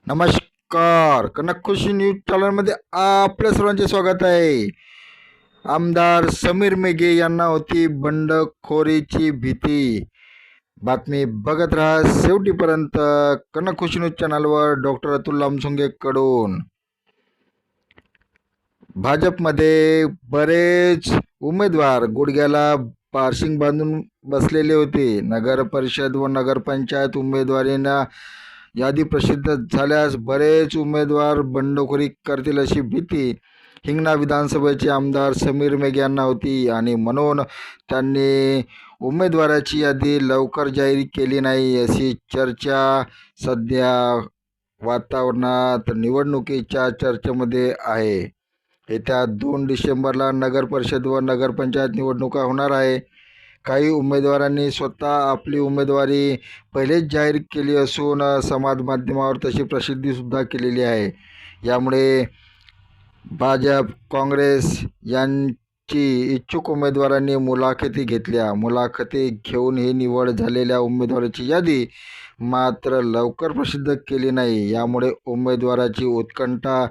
नमस्कार. कनक खुशी न्यूज चॅनलमध्ये आपल्या सर्वांचे स्वागत आहे. आमदार समीर मेघे यांना होती बंडखोरीची भीती. बातमी बघत राहा शेवटीपर्यंत कनक खुशी न्यूज चॅनलवर. डॉक्टर अतुल लामसुंगे कडून भाजपमध्ये बरेच उमेदवार गुडघ्याला पारशिंग बांधून बसलेले होते. नगर परिषद व नगरपंचायत उमेदवारींना यादी प्रसिद्ध झाल्यास बरेच उमेदवार बंडखोरी करतील अशी भीती हिंगणा विधानसभेचे आमदार समीर मेघे यांना होती आणि म्हणून त्यांनी उमेदवाराची यादी लवकर जाहीर केली नाही अशी चर्चा सध्या वातावरणात निवडणुकीच्या चर्चेमध्ये आहे. येत्या 2 डिसेंबरला नगर परिषद व नगरपंचायत निवडणुका होणार आहे. काही उमेदवारांनी स्वतः आपली उमेदवारी पहिलेच जाहीर केली असून समाज माध्यमावर तशी प्रसिद्धीसुद्धा केलेली आहे. यामुळे भाजप काँग्रेस यांची इच्छुक उमेदवारांनी मुलाखती घेतल्या. मुलाखती घेऊन ही निवड झालेल्या उमेदवाराची यादी मात्र लवकर प्रसिद्ध केली नाही. यामुळे उमेदवाराची उत्कंठा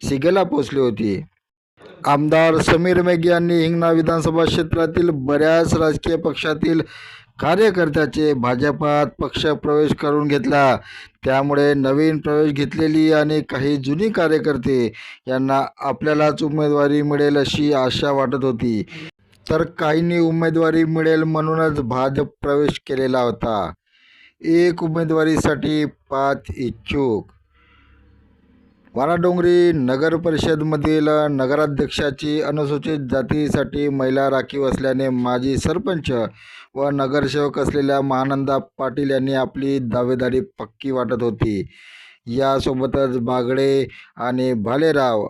शिगेला पोचली होती. आमदार समीर मेघे यांनी हिंगणा विधानसभा क्षेत्रातील बऱ्याच राजकीय पक्षातील कार्यकर्त्याचे भाजपात पक्षप्रवेश करून घेतला. त्यामुळे नवीन प्रवेश घेतलेली आणि काही जुनी कार्यकर्ते यांना आपल्यालाच उमेदवारी मिळेल अशी आशा वाटत होती. तर काहींनी उमेदवारी मिळेल म्हणूनच भाजप प्रवेश केलेला होता. एक उमेदवारीसाठी 5 इच्छुक. वानाडोंगरी नगर परिषदमधील नगराध्यक्षाची अनुसूचित जातीसाठी महिला राखीव असल्याने माजी सरपंच व नगरसेवक असलेल्या महानंदा पाटील यांनी आपली दावेदारी पक्की वाटत होती. यासोबतच बागडे आणि भालेराव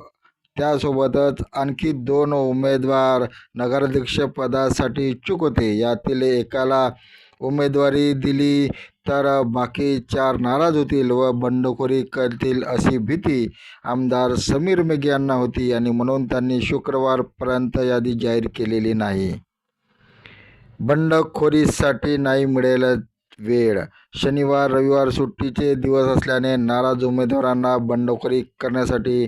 त्यासोबतच आणखी 2 उमेदवार नगराध्यक्षपदासाठी इच्छुक होते. यातील एकाला उमेदवारी दिली तर बाकी 4 नाराज होतील व बंडखोरी करतील अशी भीती आमदार समीर मेघे यांना होती आणि म्हणून त्यांनी शुक्रवारपर्यंत यादी जाहीर केलेली नाही. बंडखोरीसाठी नाही मिळेल वेळ. शनिवार रविवार सुट्टीचे दिवस असल्याने नाराज उमेदवारांना बंडखोरी करण्यासाठी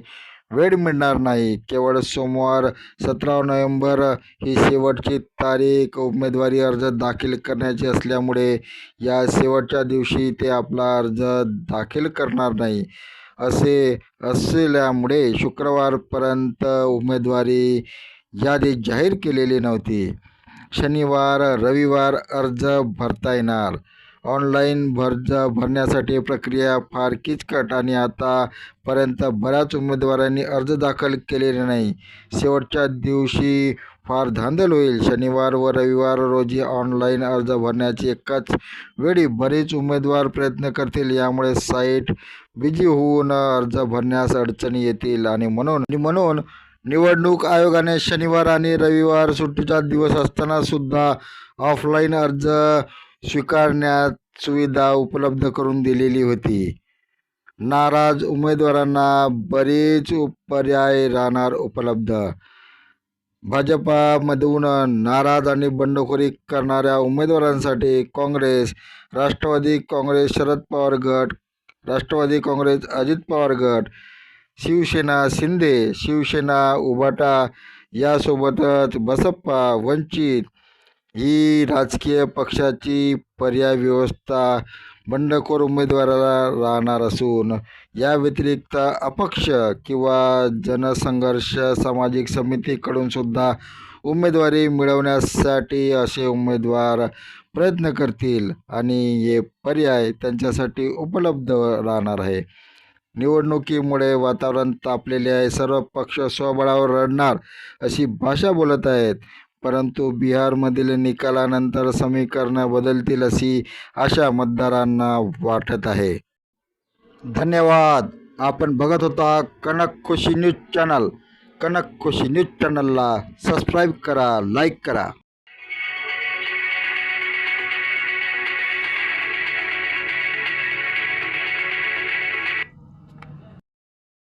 वेळ मिळणार नाही. केवळ सोमवार 17 नोव्हेंबर ही शेवटची तारीख उमेदवारी अर्ज दाखल करण्याची असल्यामुळे या शेवटच्या दिवशी ते आपला अर्ज दाखल करणार नाही. असे असल्यामुळे शुक्रवारपर्यंत उमेदवारी यादी जाहीर केलेली नव्हती. शनिवार रविवार अर्ज भरता येणार. ऑनलाईन अर्ज भरण्यासाठी प्रक्रिया फार किचकट आणि आतापर्यंत बऱ्याच उमेदवारांनी अर्ज दाखल केलेले नाही. शेवटच्या दिवशी फार धांदल होईल. शनिवार व रविवार रोजी ऑनलाईन अर्ज भरण्याची एकाच वेळी बरेच उमेदवार प्रयत्न करतील. यामुळे साईट बिझी होऊन अर्ज भरण्यास अडचणी येतील आणि म्हणून निवडणूक आयोगाने शनिवार आणि रविवार सुट्टीचा दिवस असताना सुद्धा ऑफलाईन अर्ज स्वीकारण्यात सुविधा उपलब्ध करून दिलेली होती. नाराज उमेदवारांना बरेच पर्याय राहणार उपलब्ध. भाजपामधून नाराज आणि बंडखोरी करणाऱ्या उमेदवारांसाठी काँग्रेस, राष्ट्रवादी काँग्रेस शरद पवार गट, राष्ट्रवादी काँग्रेस अजित पवार गट, शिवसेना शिंदे, शिवसेना उभाटा यासोबतच बसप्पा, वंचित ही राजकीय पक्षाची पर्याय व्यवस्था बंडखोर उमेदवाराला राहणार असून या व्यतिरिक्त अपक्ष किंवा जनसंघर्ष सामाजिक समितीकडून सुद्धा उमेदवारी मिळवण्यासाठी असे उमेदवार प्रयत्न करतील आणि हे पर्याय त्यांच्यासाठी उपलब्ध राहणार आहे. निवडणुकीमुळे वातावरण तापलेले आहे. सर्व पक्ष स्वबळावर लढणार अशी भाषा बोलत आहेत. परंतु बिहारमधील निकालानंतर समीकरणं बदलतील अशी आशा मतदारांना वाटत आहे. धन्यवाद. आपण बघत होता कनक खुशी न्यूज चॅनल. कनक खुशी न्यूज चॅनलला सबस्क्राईब करा, लाईक करा.